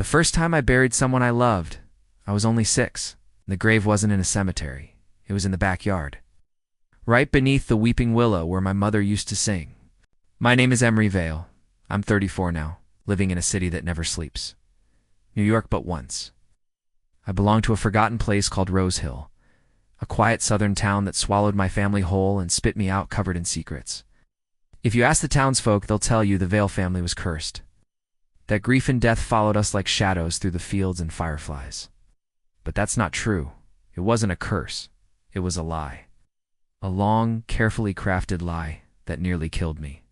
The first time I buried someone I loved, I was only 6. The grave wasn't in a cemetery. It was in the backyard, right beneath the weeping willow where my mother used to sing. My name is Emery Vale. I'm 34 now, living in a city that never sleeps. New York but once. I belong to a forgotten place called Rose Hill, a quiet southern town that swallowed my family whole and spit me out covered in secrets. If you ask the townsfolk, they'll tell you the Vale family was cursed, that grief and death followed us like shadows through the fields and fireflies. But that's not true. It wasn't a curse. It was a lie. A long, carefully crafted lie that nearly killed me.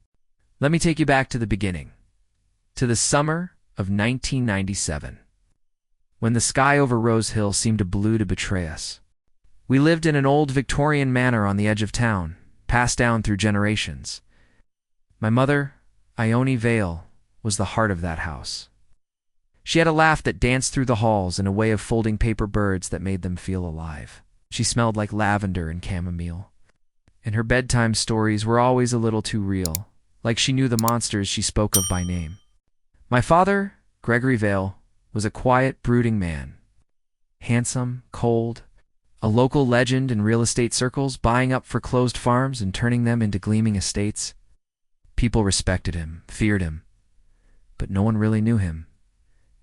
Let me take you back to the beginning, to the summer of 1997, when the sky over Rose Hill seemed blue to betray us. We lived in an old Victorian manor on the edge of town, passed down through generations. My mother, Ione Vale, was the heart of that house. She had a laugh that danced through the halls and a way of folding paper birds that made them feel alive. She smelled like lavender and chamomile. And her bedtime stories were always a little too real, like she knew the monsters she spoke of by name. My father, Gregory Vale, was a quiet, brooding man. Handsome, cold, a local legend in real estate circles, buying up foreclosed farms and turning them into gleaming estates. People respected him, feared him, but no one really knew him,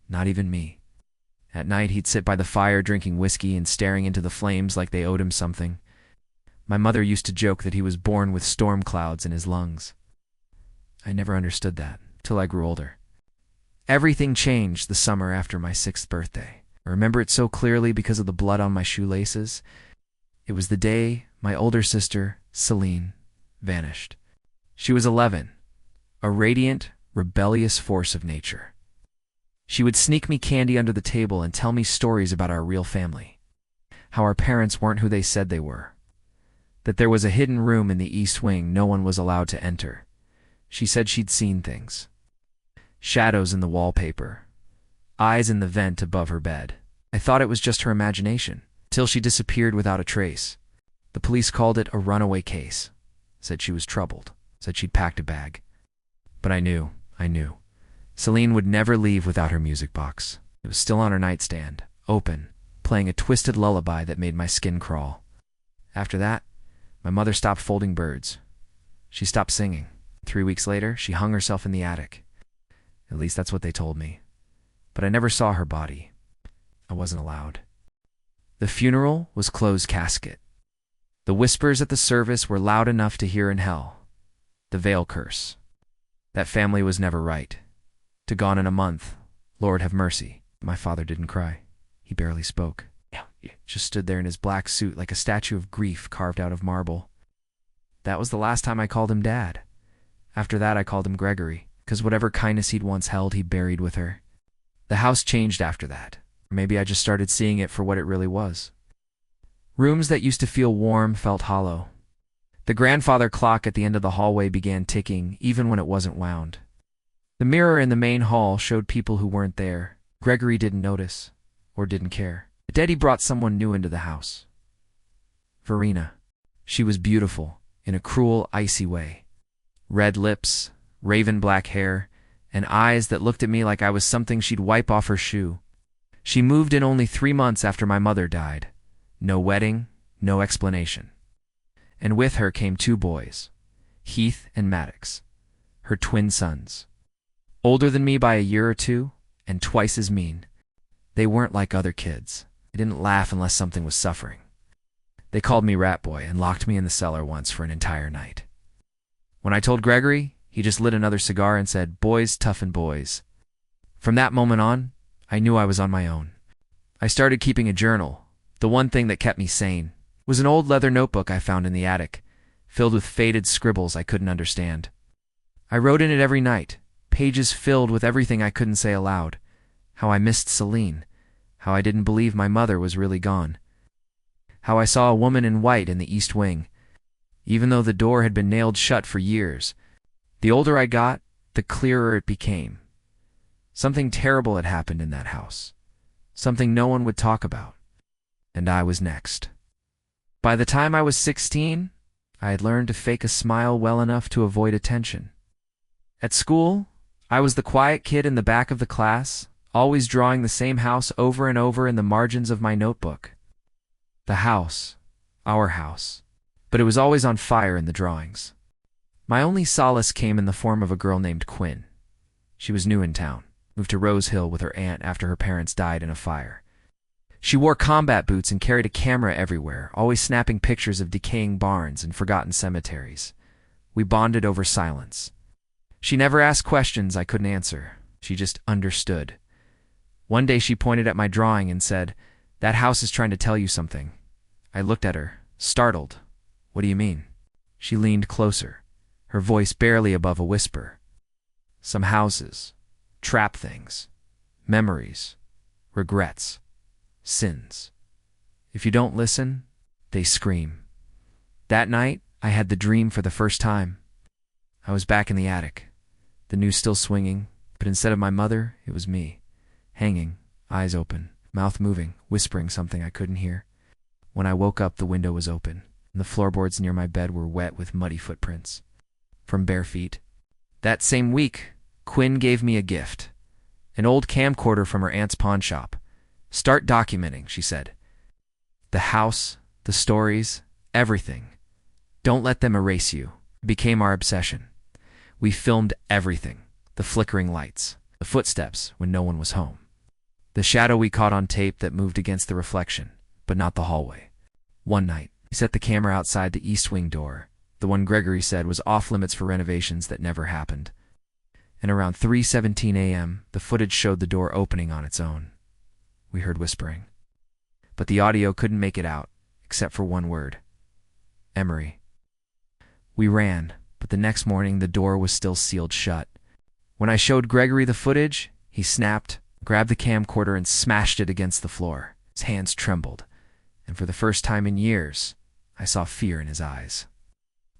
not even me. At night, he'd sit by the fire drinking whiskey and staring into the flames like they owed him something. My mother used to joke that he was born with storm clouds in his lungs. I never understood that, till I grew older. Everything changed the summer after my 6th birthday. I remember it so clearly because of the blood on my shoelaces. It was the day my older sister, Celine, vanished. She was 11, a radiant, rebellious force of nature. She would sneak me candy under the table and tell me stories about our real family, how our parents weren't who they said they were, that there was a hidden room in the East Wing no one was allowed to enter. She said she'd seen things. Shadows in the wallpaper, eyes in the vent above her bed. I thought it was just her imagination, till she disappeared without a trace. The police called it a runaway case, said she was troubled, said she'd packed a bag. But I knew. Celine would never leave without her music box. It was still on her nightstand, open, playing a twisted lullaby that made my skin crawl. After that, my mother stopped folding birds. She stopped singing. 3 weeks later, she hung herself in the attic. At least that's what they told me. But I never saw her body. I wasn't allowed. The funeral was closed casket. The whispers at the service were loud enough to hear in hell. The Vale curse. That family was never right. To gone in a month. Lord have mercy. My father didn't cry. He barely spoke. He just stood there in his black suit like a statue of grief carved out of marble. That was the last time I called him Dad. After that I called him Gregory, because whatever kindness he'd once held he buried with her. The house changed after that. Or maybe I just started seeing it for what it really was. Rooms that used to feel warm felt hollow. The grandfather clock at the end of the hallway began ticking, even when it wasn't wound. The mirror in the main hall showed people who weren't there. Gregory didn't notice, or didn't care. Daddy brought someone new into the house. Verena. She was beautiful, in a cruel, icy way. Red lips, raven black hair, and eyes that looked at me like I was something she'd wipe off her shoe. She moved in only 3 months after my mother died. No wedding, no explanation. And with her came 2 boys, Heath and Maddox, her twin sons. Older than me by a year or 2, and twice as mean. They weren't like other kids. They didn't laugh unless something was suffering. They called me Rat Boy and locked me in the cellar once for an entire night. When I told Gregory, he just lit another cigar and said, "Boys toughen boys." From that moment on, I knew I was on my own. I started keeping a journal. The one thing that kept me sane was an old leather notebook I found in the attic, filled with faded scribbles I couldn't understand. I wrote in it every night, pages filled with everything I couldn't say aloud. How I missed Celine, how I didn't believe my mother was really gone, how I saw a woman in white in the East Wing, even though the door had been nailed shut for years. The older I got, the clearer it became. Something terrible had happened in that house, something no one would talk about, and I was next. By the time I was 16, I had learned to fake a smile well enough to avoid attention. At school, I was the quiet kid in the back of the class, always drawing the same house over and over in the margins of my notebook. The house, our house, but it was always on fire in the drawings. My only solace came in the form of a girl named Quinn. She was new in town, moved to Rose Hill with her aunt after her parents died in a fire. She wore combat boots and carried a camera everywhere, always snapping pictures of decaying barns and forgotten cemeteries. We bonded over silence. She never asked questions I couldn't answer. She just understood. One day she pointed at my drawing and said, "That house is trying to tell you something." I looked at her, startled. "What do you mean?" She leaned closer, her voice barely above a whisper. "Some houses, trap things, memories, regrets, sins. If you don't listen, they scream." That night, I had the dream for the first time. I was back in the attic, the noose still swinging, but instead of my mother, it was me, hanging, eyes open, mouth moving, whispering something I couldn't hear. When I woke up, the window was open, and the floorboards near my bed were wet with muddy footprints from bare feet. That same week, Quinn gave me a gift, an old camcorder from her aunt's pawn shop. "Start documenting," she said. "The house, the stories, everything. Don't let them erase you." It became our obsession. We filmed everything, the flickering lights, the footsteps when no one was home, the shadow we caught on tape that moved against the reflection, but not the hallway. One night, we set the camera outside the east wing door, the one Gregory said was off limits for renovations that never happened. And around 3:17 a.m., the footage showed the door opening on its own. We heard whispering, but the audio couldn't make it out, except for one word: Emery. We ran, but the next morning the door was still sealed shut. When I showed Gregory the footage, he snapped, grabbed the camcorder and smashed it against the floor. His hands trembled, and for the first time in years, I saw fear in his eyes.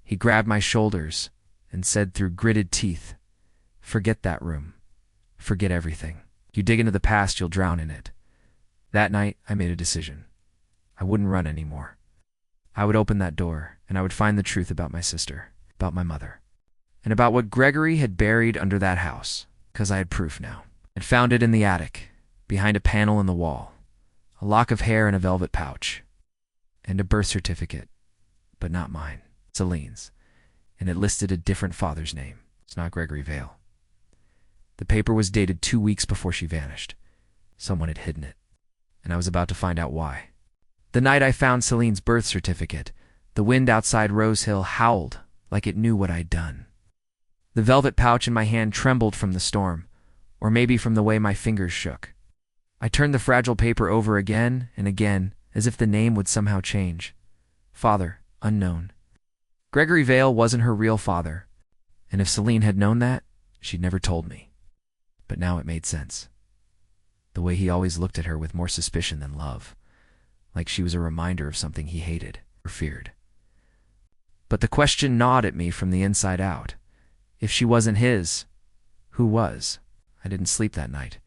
He grabbed my shoulders and said through gritted teeth, "Forget that room. Forget everything. You dig into the past, you'll drown in it." That night, I made a decision. I wouldn't run anymore. I would open that door, and I would find the truth about my sister, about my mother, and about what Gregory had buried under that house, because I had proof now. I'd found it in the attic, behind a panel in the wall, a lock of hair in a velvet pouch, and a birth certificate, but not mine, Celine's, and it listed a different father's name. It's not Gregory Vale. The paper was dated 2 weeks before she vanished. Someone had hidden it, and I was about to find out why. The night I found Celine's birth certificate, the wind outside Rose Hill howled like it knew what I'd done. The velvet pouch in my hand trembled from the storm, or maybe from the way my fingers shook. I turned the fragile paper over again and again, as if the name would somehow change. Father, unknown. Gregory Vale wasn't her real father, and if Celine had known that, she'd never told me. But now it made sense. The way he always looked at her with more suspicion than love, like she was a reminder of something he hated or feared. But the question gnawed at me from the inside out. If she wasn't his, who was? I didn't sleep that night.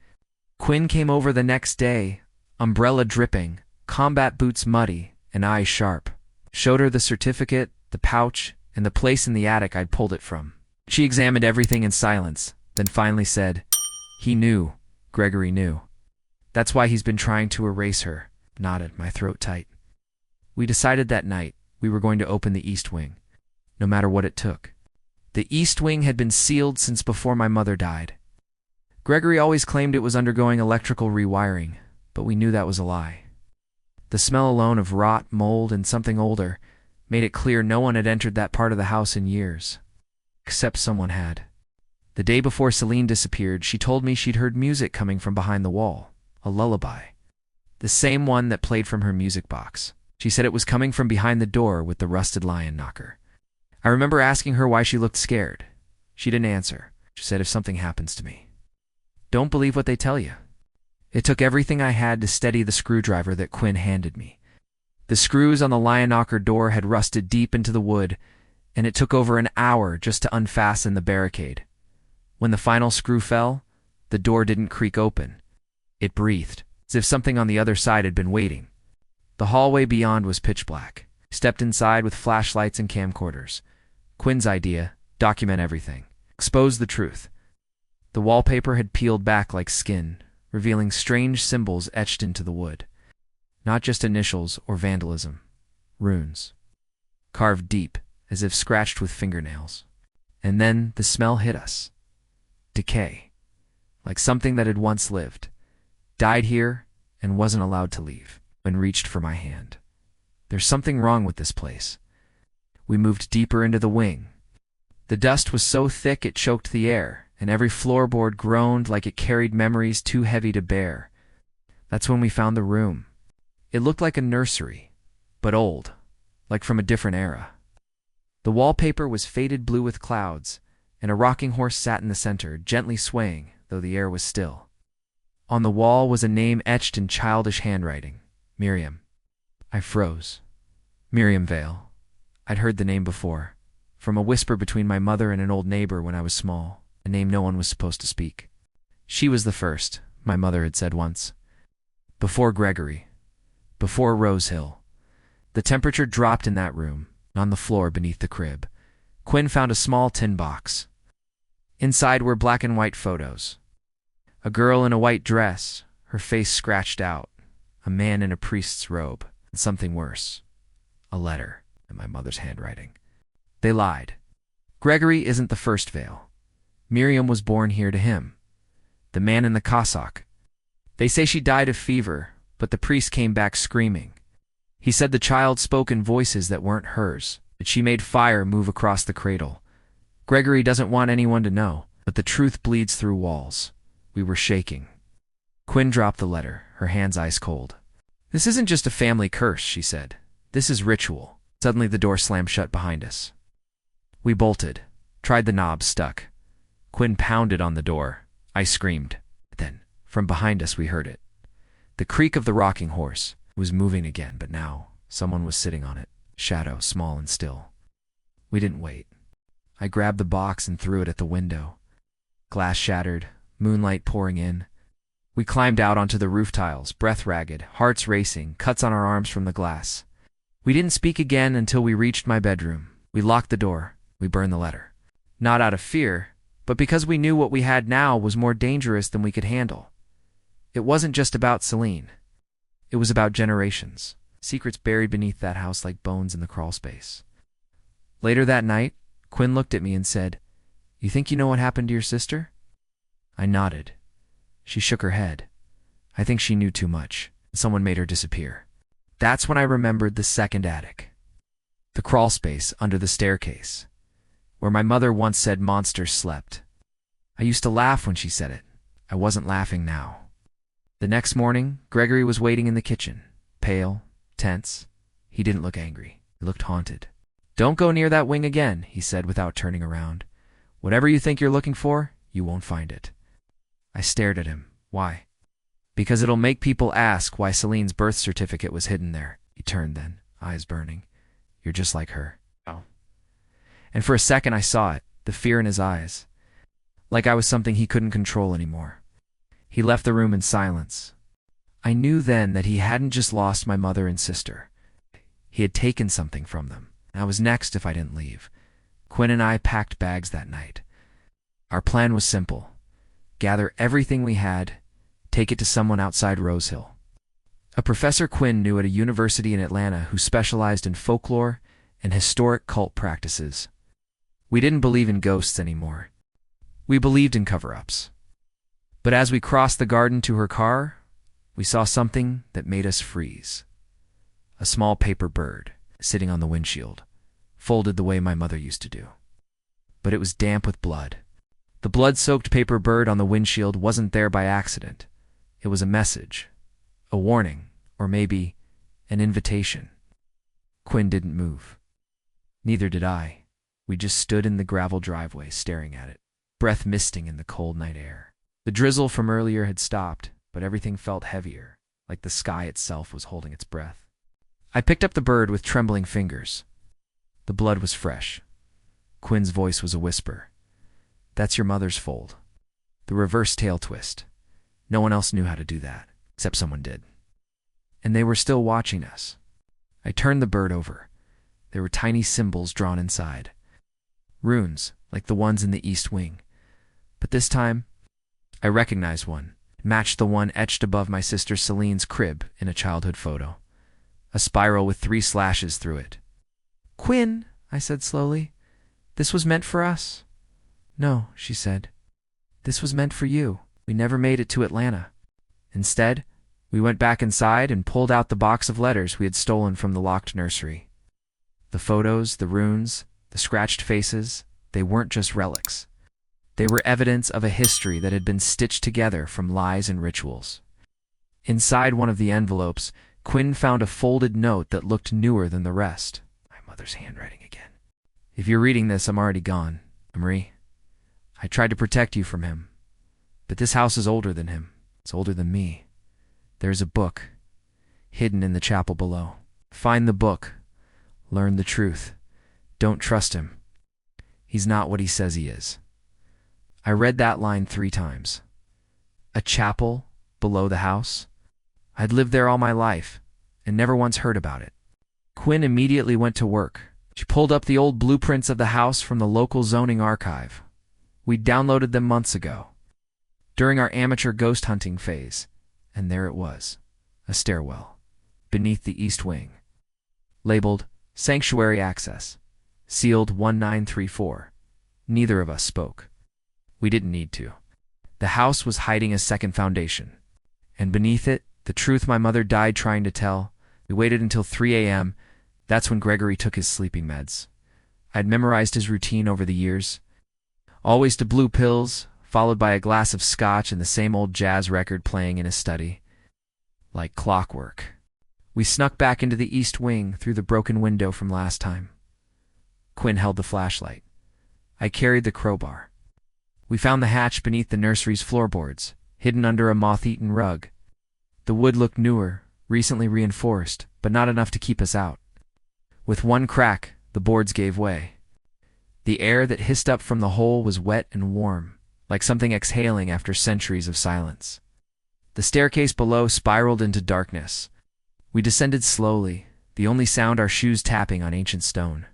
Quinn came over the next day, umbrella dripping, combat boots muddy, and eyes sharp. Showed her the certificate, the pouch, and the place in the attic I'd pulled it from. She examined everything in silence, then finally said, "He knew. Gregory knew. That's why he's been trying to erase her." Nodded, my throat tight. We decided that night we were going to open the East Wing, no matter what it took. The East Wing had been sealed since before my mother died. Gregory always claimed it was undergoing electrical rewiring, but we knew that was a lie. The smell alone of rot, mold, and something older made it clear no one had entered that part of the house in years. Except someone had. The day before Celine disappeared, she told me she'd heard music coming from behind the wall, a lullaby. The same one that played from her music box. She said it was coming from behind the door with the rusted lion knocker. I remember asking her why she looked scared. She didn't answer. She said, "If something happens to me, don't believe what they tell you." It took everything I had to steady the screwdriver that Quinn handed me. The screws on the lion knocker door had rusted deep into the wood, and it took over an hour just to unfasten the barricade. When the final screw fell, the door didn't creak open. It breathed, as if something on the other side had been waiting. The hallway beyond was pitch black. I stepped inside with flashlights and camcorders. Quinn's idea: document everything. Expose the truth. The wallpaper had peeled back like skin, revealing strange symbols etched into the wood. Not just initials or vandalism. Runes. Carved deep, as if scratched with fingernails. And then the smell hit us. Decay. Like something that had once lived, died here, and wasn't allowed to leave. Quinn reached for my hand. There's something wrong with this place. We moved deeper into the wing. The dust was so thick it choked the air, and every floorboard groaned like it carried memories too heavy to bear. That's when we found the room. It looked like a nursery, but old, like from a different era. The wallpaper was faded blue with clouds, and a rocking horse sat in the center, gently swaying, though the air was still. On the wall was a name etched in childish handwriting. Miriam. I froze. Miriam Vale. I'd heard the name before, from a whisper between my mother and an old neighbor when I was small, a name no one was supposed to speak. She was the first, my mother had said once. Before Gregory. Before Rosehill. The temperature dropped in that room, on the floor beneath the crib. Quinn found a small tin box. Inside were black and white photos. A girl in a white dress, her face scratched out. A man in a priest's robe, and something worse. A letter in my mother's handwriting. They lied. Gregory isn't the first Vale. Miriam was born here to him. The man in the cassock. They say she died of fever, but the priest came back screaming. He said the child spoke in voices that weren't hers, that she made fire move across the cradle. Gregory doesn't want anyone to know, but the truth bleeds through walls. We were shaking. Quinn dropped the letter, her hands ice cold. This isn't just a family curse, she said. This is ritual. Suddenly the door slammed shut behind us. We bolted, tried the knob, stuck. Quinn pounded on the door. I screamed. Then, from behind us we heard it. The creak of the rocking horse was moving again, but now someone was sitting on it, shadow, small and still. We didn't wait. I grabbed the box and threw it at the window. Glass shattered, moonlight pouring in. We climbed out onto the roof tiles, breath ragged, hearts racing, cuts on our arms from the glass. We didn't speak again until we reached my bedroom. We locked the door. We burned the letter. Not out of fear, but because we knew what we had now was more dangerous than we could handle. It wasn't just about Celine. It was about generations. Secrets buried beneath that house like bones in the crawlspace. Later that night, Quinn looked at me and said, "You think you know what happened to your sister?" I nodded. She shook her head. I think she knew too much. Someone made her disappear. That's when I remembered the second attic. The crawlspace under the staircase, where my mother once said monsters slept. I used to laugh when she said it. I wasn't laughing now. The next morning, Gregory was waiting in the kitchen, pale, tense. He didn't look angry. He looked haunted. "Don't go near that wing again," he said without turning around. "Whatever you think you're looking for, you won't find it." I stared at him. Why? "Because it'll make people ask why Celine's birth certificate was hidden there." He turned then, eyes burning. "You're just like her." Oh. And for a second I saw it, the fear in his eyes. Like I was something he couldn't control anymore. He left the room in silence. I knew then that he hadn't just lost my mother and sister. He had taken something from them. I was next if I didn't leave. Quinn and I packed bags that night. Our plan was simple. Gather everything we had, take it to someone outside Rosehill. A Professor Quinn knew at a university in Atlanta who specialized in folklore and historic cult practices. We didn't believe in ghosts anymore. We believed in cover-ups. But as we crossed the garden to her car, we saw something that made us freeze. A small paper bird sitting on the windshield, folded the way my mother used to do. But it was damp with blood. The blood-soaked paper bird on the windshield wasn't there by accident. It was a message, a warning, or maybe an invitation. Quinn didn't move. Neither did I. We just stood in the gravel driveway staring at it, breath misting in the cold night air. The drizzle from earlier had stopped, but everything felt heavier, like the sky itself was holding its breath. I picked up the bird with trembling fingers. The blood was fresh. Quinn's voice was a whisper. "That's your mother's fold. The reverse tail twist. No one else knew how to do that, except someone did. And they were still watching us." I turned the bird over. There were tiny symbols drawn inside. Runes, like the ones in the East Wing. But this time, I recognized one. It matched the one etched above my sister Celine's crib in a childhood photo. A spiral with 3 slashes through it. "Quinn," I said slowly, "this was meant for us." "No," she said. "This was meant for you. We never made it to Atlanta. Instead, we went back inside and pulled out the box of letters we had stolen from the locked nursery." The photos, the runes, the scratched faces, they weren't just relics. They were evidence of a history that had been stitched together from lies and rituals. Inside one of the envelopes, Quinn found a folded note that looked newer than the rest. My mother's handwriting again. "If you're reading this, I'm already gone, Emery. I tried to protect you from him. But this house is older than him. It's older than me. There's a book, hidden in the chapel below. Find the book. Learn the truth. Don't trust him. He's not what he says he is." I read that line 3 times. A chapel below the house? I'd lived there all my life, and never once heard about it. Quinn immediately went to work. She pulled up the old blueprints of the house from the local zoning archive. We'd downloaded them months ago, during our amateur ghost hunting phase, and there it was, a stairwell, beneath the east wing, labeled Sanctuary Access, sealed 1934. Neither of us spoke. We didn't need to. The house was hiding a second foundation, and beneath it, the truth my mother died trying to tell. We waited until 3 a.m. That's when Gregory took his sleeping meds. I'd memorized his routine over the years. Always to blue pills, followed by a glass of scotch and the same old jazz record playing in his study. Like clockwork. We snuck back into the east wing through the broken window from last time. Quinn held the flashlight. I carried the crowbar. We found the hatch beneath the nursery's floorboards, hidden under a moth-eaten rug. The wood looked newer, recently reinforced, but not enough to keep us out. With one crack, the boards gave way. The air that hissed up from the hole was wet and warm, like something exhaling after centuries of silence. The staircase below spiraled into darkness. We descended slowly, the only sound our shoes tapping on ancient stone.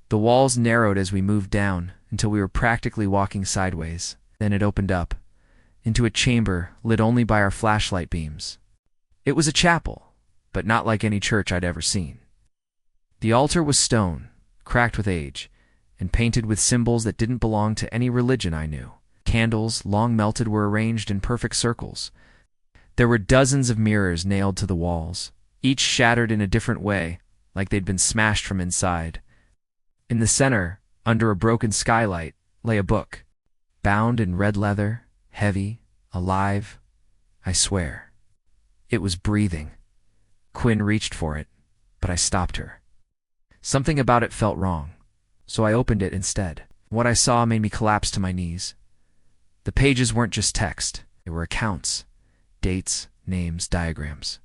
The walls narrowed as we moved down, until we were practically walking sideways. Then it opened up, into a chamber lit only by our flashlight beams. It was a chapel, but not like any church I'd ever seen. The altar was stone, cracked with age, and painted with symbols that didn't belong to any religion I knew. Candles, long melted, were arranged in perfect circles. There were dozens of mirrors nailed to the walls, each shattered in a different way, like they'd been smashed from inside. In the center, under a broken skylight, lay a book, bound in red leather, heavy, alive. I swear. It was breathing. Quinn reached for it, but I stopped her. Something about it felt wrong, so I opened it instead. What I saw made me collapse to my knees. The pages weren't just text, they were accounts, dates, names, diagrams,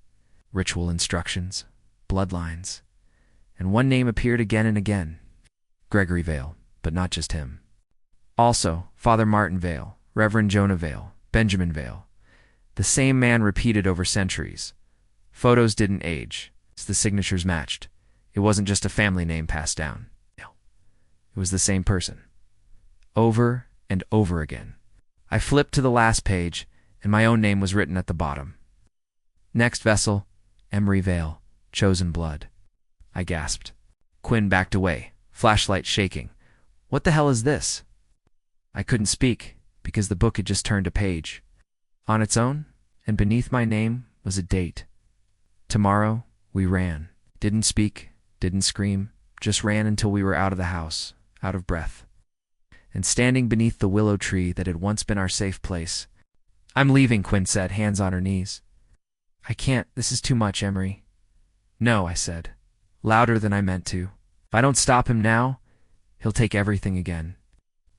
ritual instructions, bloodlines, and one name appeared again and again. Gregory Vale, but not just him. Also, Father Martin Vale, Reverend Jonah Vale, Benjamin Vale. The same man repeated over centuries. Photos didn't age, so the signatures matched. It wasn't just a family name passed down. No, it was the same person. Over and over again. I flipped to the last page, and my own name was written at the bottom. Next vessel, Emery Vale, chosen blood. I gasped. Quinn backed away, flashlight shaking. What the hell is this? I couldn't speak, because the book had just turned a page. On its own, and beneath my name, was a date. Tomorrow, we ran. Didn't speak, didn't scream, just ran until we were out of the house, out of breath. And standing beneath the willow tree that had once been our safe place. "I'm leaving," Quinn said, hands on her knees. "I can't, this is too much, Emery." "No," I said, louder than I meant to. "If I don't stop him now, he'll take everything again."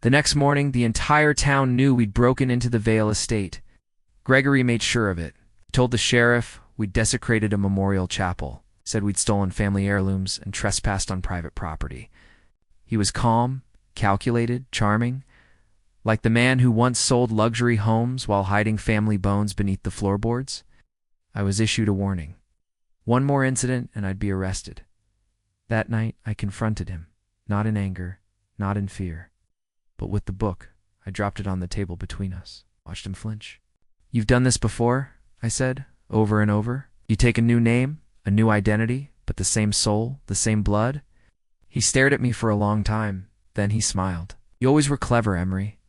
The next morning, the entire town knew we'd broken into the Vale estate. Gregory made sure of it. He told the sheriff we'd desecrated a memorial chapel, said we'd stolen family heirlooms and trespassed on private property. He was calm, calculated, charming, like the man who once sold luxury homes while hiding family bones beneath the floorboards. I was issued a warning. One more incident and I'd be arrested. That night, I confronted him, not in anger, not in fear, but with the book. I dropped it on the table between us, watched him flinch. You've done this before, I said, over and over. You take a new name, a new identity, but the same soul, the same blood? He stared at me for a long time, then he smiled. You always were clever, Emery.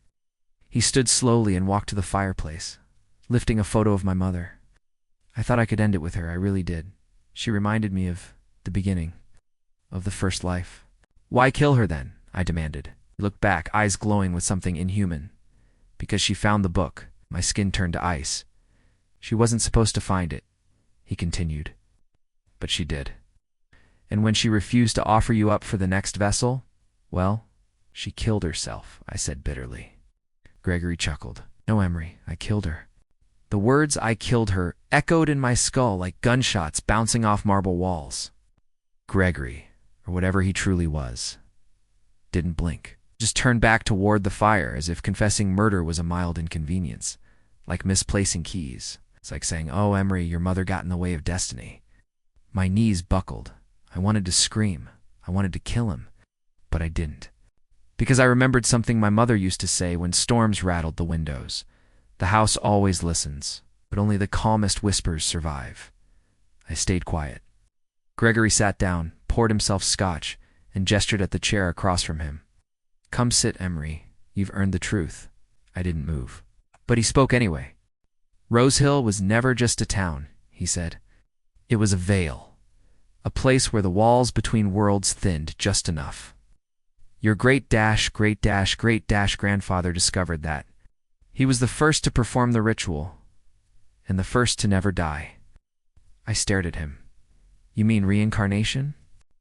He stood slowly and walked to the fireplace, lifting a photo of my mother. I thought I could end it with her, I really did. She reminded me of the beginning, of the first life. Why kill her then? I demanded. He looked back, eyes glowing with something inhuman. Because she found the book. My skin turned to ice. She wasn't supposed to find it, he continued. But she did. And when she refused to offer you up for the next vessel, well, she killed herself, I said bitterly. Gregory chuckled. No, Emery, I killed her. The words "I killed her" echoed in my skull like gunshots bouncing off marble walls. Gregory, or whatever he truly was, didn't blink. Just turned back toward the fire as if confessing murder was a mild inconvenience, like misplacing keys. It's like saying, "Oh, Emery, your mother got in the way of destiny." My knees buckled. I wanted to scream. I wanted to kill him, but I didn't. Because I remembered something my mother used to say when storms rattled the windows. The house always listens, but only the calmest whispers survive. I stayed quiet. Gregory sat down, poured himself scotch, and gestured at the chair across from him. Come sit, Emery. You've earned the truth. I didn't move. But he spoke anyway. Rose Hill was never just a town, he said. It was a veil. A place where the walls between worlds thinned just enough. Your great-grandfather discovered that. He was the first to perform the ritual, and the first to never die. I stared at him. You mean reincarnation?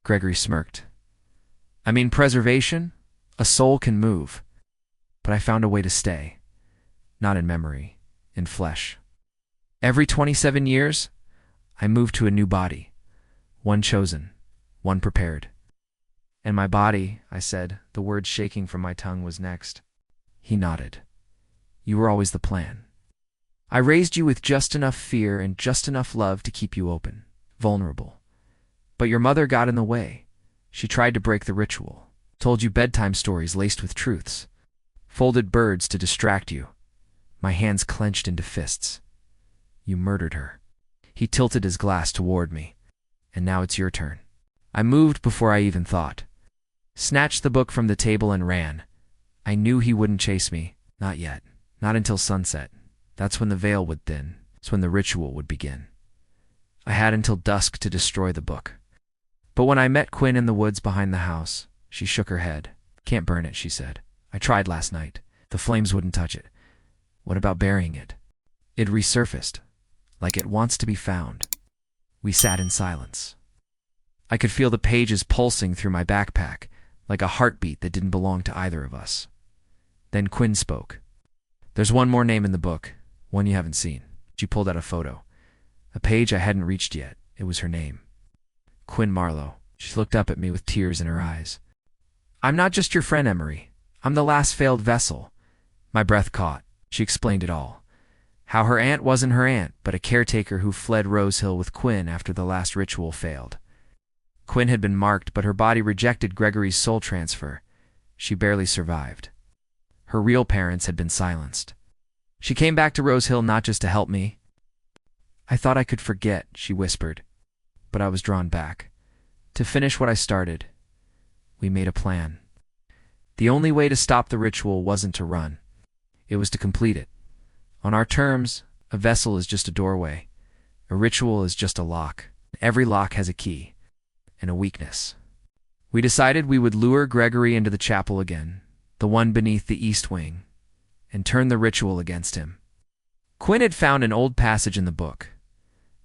Gregory smirked. I mean preservation? A soul can move. But I found a way to stay. Not in memory, in flesh. Every 27 years, I moved to a new body. One chosen, one prepared. And my body, I said, the words shaking from my tongue, was next. He nodded. You were always the plan. I raised you with just enough fear and just enough love to keep you open, vulnerable. But your mother got in the way. She tried to break the ritual, told you bedtime stories laced with truths, folded birds to distract you. My hands clenched into fists. You murdered her. He tilted his glass toward me. And now it's your turn. I moved before I even thought. Snatched the book from the table and ran. I knew he wouldn't chase me. Not yet. Not until sunset. That's when the veil would thin. It's when the ritual would begin. I had until dusk to destroy the book. But when I met Quinn in the woods behind the house, she shook her head. Can't burn it, she said. I tried last night. The flames wouldn't touch it. What about burying it? It resurfaced, like it wants to be found. We sat in silence. I could feel the pages pulsing through my backpack, like a heartbeat that didn't belong to either of us. Then Quinn spoke. There's one more name in the book, one you haven't seen. She pulled out a photo. A page I hadn't reached yet. It was her name. Quinn Marlowe. She looked up at me with tears in her eyes. I'm not just your friend, Emery. I'm the last failed vessel. My breath caught. She explained it all. How her aunt wasn't her aunt, but a caretaker who fled Rose Hill with Quinn after the last ritual failed. Quinn had been marked, but her body rejected Gregory's soul transfer. She barely survived. Her real parents had been silenced. She came back to Rose Hill not just to help me. I thought I could forget, she whispered, but I was drawn back. To finish what I started, we made a plan. The only way to stop the ritual wasn't to run. It was to complete it. On our terms, a vessel is just a doorway. A ritual is just a lock. Every lock has a key and a weakness. We decided we would lure Gregory into the chapel again, the one beneath the east wing, and turn the ritual against him. Quinn had found an old passage in the book.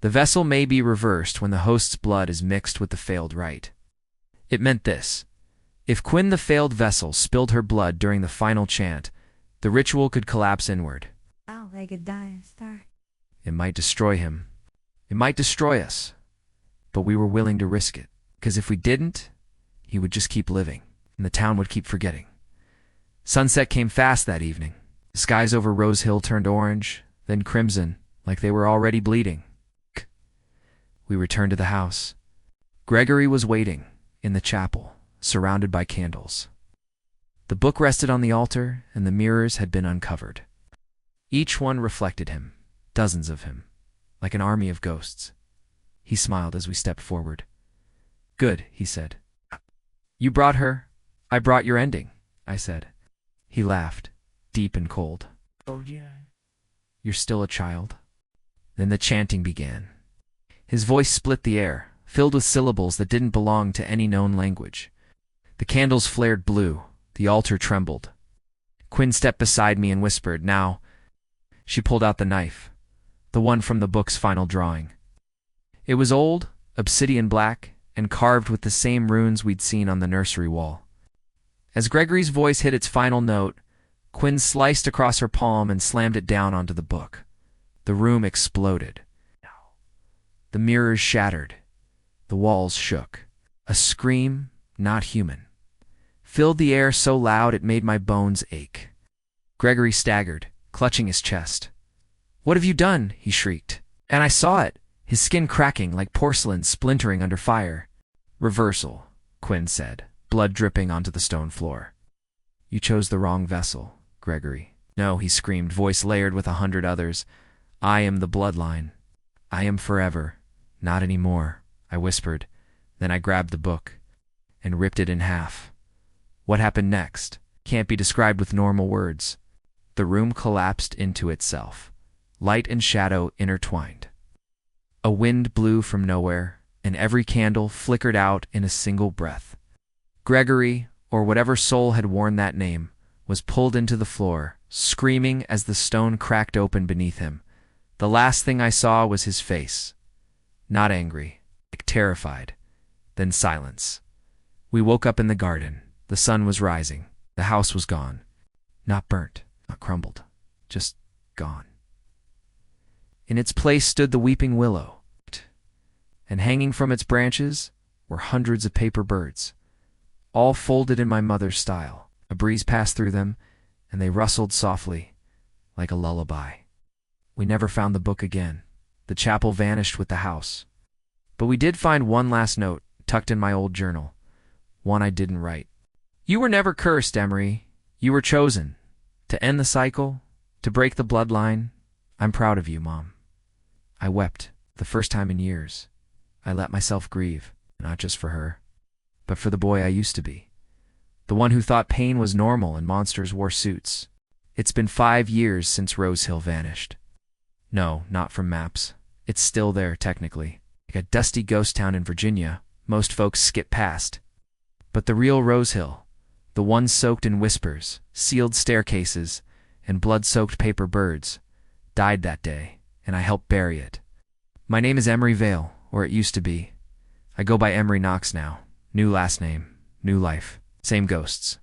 The vessel may be reversed when the host's blood is mixed with the failed rite. It meant this. If Quinn, the failed vessel, spilled her blood during the final chant, the ritual could collapse inward. Oh, like a dying star. It might destroy him. It might destroy us. But we were willing to risk it, because if we didn't, he would just keep living, and the town would keep forgetting. Sunset came fast that evening. The skies over Rose Hill turned orange, then crimson, like they were already bleeding. We returned to the house. Gregory was waiting, in the chapel, surrounded by candles. The book rested on the altar, and the mirrors had been uncovered. Each one reflected him, Dozens of him, like an army of ghosts. He smiled as we stepped forward. "Good," he said. "You brought her. I brought your ending," I said. He laughed, deep and cold. Oh, yeah. "You're still a child?" Then the chanting began. His voice split the air, filled with syllables that didn't belong to any known language. The candles flared blue. The altar trembled. Quinn stepped beside me and whispered, "Now." She pulled out the knife, the one from the book's final drawing. It was old, obsidian black, and carved with the same runes we'd seen on the nursery wall. As Gregory's voice hit its final note, Quinn sliced across her palm and slammed it down onto the book. The room exploded. The mirrors shattered. The walls shook. A scream, not human, filled the air so loud it made my bones ache. Gregory staggered, clutching his chest. "What have you done?" he shrieked. And I saw it, his skin cracking like porcelain splintering under fire. "Reversal," Quinn said, blood dripping onto the stone floor. "You chose the wrong vessel, Gregory." "No," he screamed, voice layered with 100 others. "I am the bloodline. I am forever. Not anymore," I whispered. Then I grabbed the book and ripped it in half. What happened next can't be described with normal words. The room collapsed into itself. Light and shadow intertwined. A wind blew from nowhere, and every candle flickered out in a single breath. Gregory, or whatever soul had worn that name, was pulled into the floor, screaming as the stone cracked open beneath him. The last thing I saw was his face. Not angry, like terrified. Then silence. We woke up in the garden. The sun was rising. The house was gone. Not burnt, not crumbled, just gone. In its place stood the weeping willow, and hanging from its branches were hundreds of paper birds, all folded in my mother's style. A breeze passed through them, and they rustled softly, like a lullaby. We never found the book again. The chapel vanished with the house. But we did find one last note, tucked in my old journal. One I didn't write. "You were never cursed, Emery. You were chosen. To end the cycle, to break the bloodline. I'm proud of you, Mom." I wept, the first time in years. I let myself grieve, not just for her, but for the boy I used to be. The one who thought pain was normal and monsters wore suits. It's been 5 years since Rose Hill vanished. No, not from maps. It's still there, technically. Like a dusty ghost town in Virginia, most folks skip past. But the real Rose Hill, the one soaked in whispers, sealed staircases, and blood-soaked paper birds, died that day, and I helped bury it. My name is Emery Vale, or it used to be. I go by Emery Knox now. New last name, new life, same ghosts.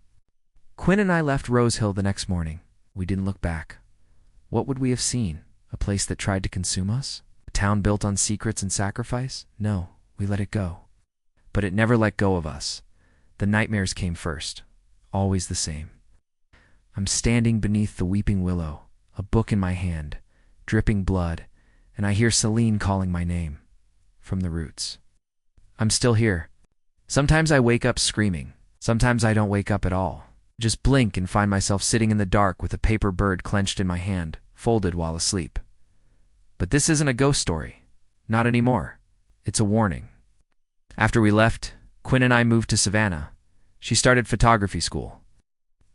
Quinn and I left Rose Hill the next morning. We didn't look back. What would we have seen? A place that tried to consume us? A town built on secrets and sacrifice? No, we let it go. But it never let go of us. The nightmares came first, always the same. I'm standing beneath the weeping willow, a book in my hand, dripping blood, and I hear Celine calling my name from the roots. I'm still here. Sometimes I wake up screaming. Sometimes I don't wake up at all. Just blink and find myself sitting in the dark with a paper bird clenched in my hand, folded while asleep. But this isn't a ghost story. Not anymore. It's a warning. After we left, Quinn and I moved to Savannah. She started photography school.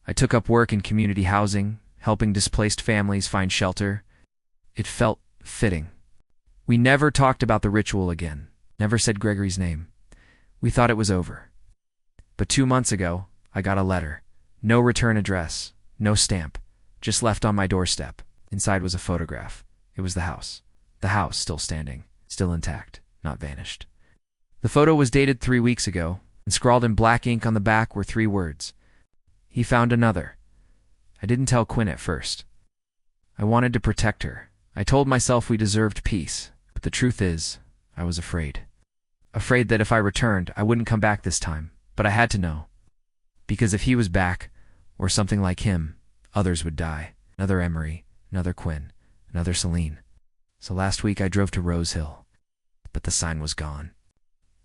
I took up work in community housing, helping displaced families find shelter. It felt fitting. We never talked about the ritual again, never said Gregory's name. We thought it was over. But 2 months ago, I got a letter. No return address, no stamp, just left on my doorstep. Inside was a photograph. It was the house. The house still standing, still intact, not vanished. The photo was dated 3 weeks ago, and scrawled in black ink on the back were 3 words. He found another. I didn't tell Quinn at first. I wanted to protect her. I told myself we deserved peace, but the truth is, I was afraid. Afraid that if I returned, I wouldn't come back this time, but I had to know. Because if he was back, or something like him, others would die. Another Emery, another Quinn, another Celine. So last week I drove to Rose Hill, but the sign was gone.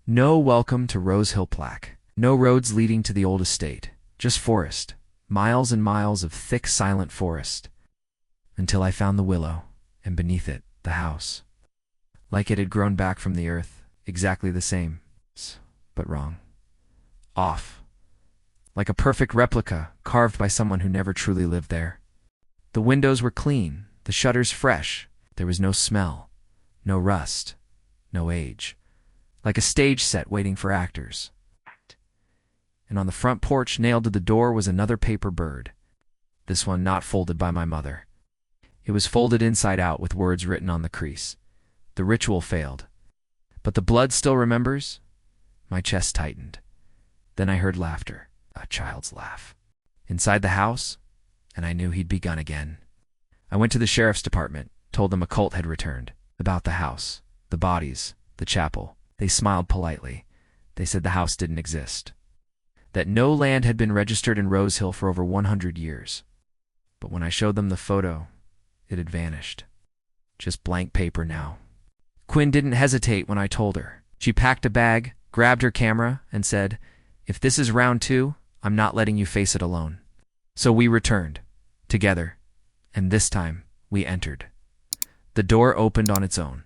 No welcome to Rose Hill plaque. No roads leading to the old estate. Just forest. Miles and miles of thick, silent forest. Until I found the willow. and beneath it, the house. Like it had grown back from the earth, exactly the same, but wrong. Off. Like a perfect replica, carved by someone who never truly lived there. The windows were clean, the shutters fresh. There was no smell, no rust, no age. Like a stage set waiting for actors. And on the front porch, nailed to the door, was another paper bird. This one not folded by my mother. It was folded inside out with words written on the crease. The ritual failed. But the blood still remembers? My chest tightened. Then I heard laughter, a child's laugh. Inside the house, and I knew he'd begun again. I went to the sheriff's department, told them a cult had returned. About the house, the bodies, the chapel. They smiled politely. They said the house didn't exist. That no land had been registered in Rose Hill for over 100 years. But when I showed them the photo, it had vanished. Just blank paper now. Quinn didn't hesitate when I told her. She packed a bag, grabbed her camera, and said, "If this is round 2, I'm not letting you face it alone." So we returned, together, and this time we entered. The door opened on its own.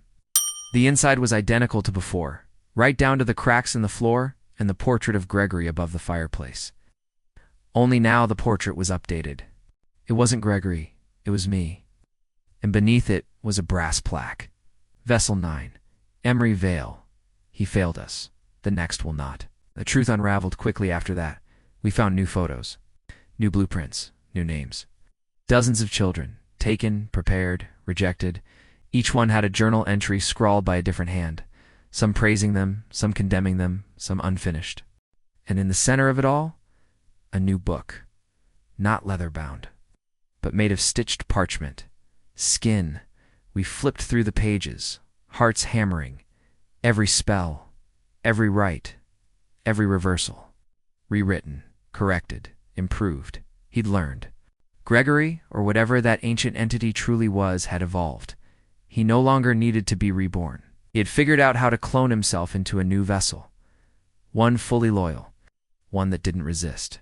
The inside was identical to before, right down to the cracks in the floor and the portrait of Gregory above the fireplace. Only now the portrait was updated. It wasn't Gregory, it was me. And beneath it was a brass plaque. Vessel 9, Emery Vale. He failed us. The next will not. The truth unraveled quickly after that. We found new photos, new blueprints, new names. Dozens of children, taken, prepared, rejected. Each one had a journal entry scrawled by a different hand, some praising them, some condemning them, some unfinished. And in the center of it all, a new book, not leather-bound, but made of stitched parchment, skin. We flipped through the pages, hearts hammering, every spell, every rite, every reversal. Rewritten, corrected, improved. He'd learned. Gregory, or whatever that ancient entity truly was, had evolved. He no longer needed to be reborn. He had figured out how to clone himself into a new vessel. One fully loyal. One that didn't resist.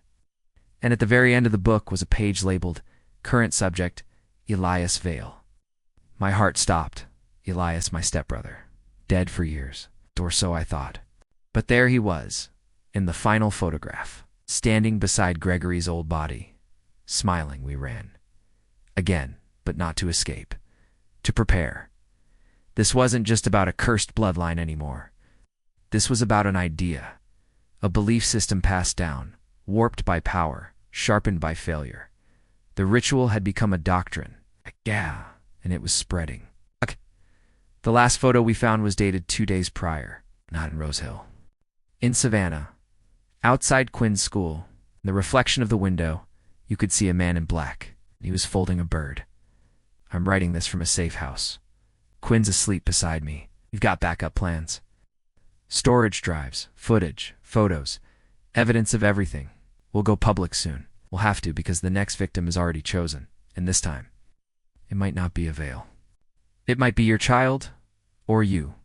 And at the very end of the book was a page labeled, Current Subject, Elias Vale. My heart stopped. Elias, my stepbrother. Dead for years. Or so I thought. But there he was, in the final photograph, standing beside Gregory's old body. Smiling, we ran. Again, but not to escape. To prepare. This wasn't just about a cursed bloodline anymore. This was about an idea, a belief system passed down, warped by power, sharpened by failure. The ritual had become a doctrine, and it was spreading. The last photo we found was dated 2 days prior, not in Rose Hill. In Savannah, outside Quinn's school, in the reflection of the window, you could see a man in black. He was folding a bird. I'm writing this from a safe house. Quinn's asleep beside me. We've got backup plans. Storage drives, footage, photos, evidence of everything. We'll go public soon. We'll have to because the next victim is already chosen. And this time, it might not be a Vale. It might be your child or you.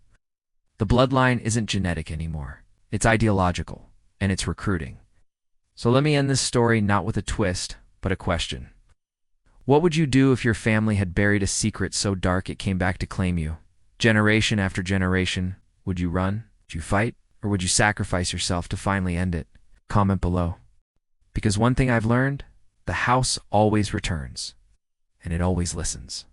The bloodline isn't genetic anymore. It's ideological, and it's recruiting. So let me end this story not with a twist, but a question. What would you do if your family had buried a secret so dark it came back to claim you? Generation after generation, would you run? Would you fight? Or would you sacrifice yourself to finally end it? Comment below. Because one thing I've learned, the house always returns, and it always listens.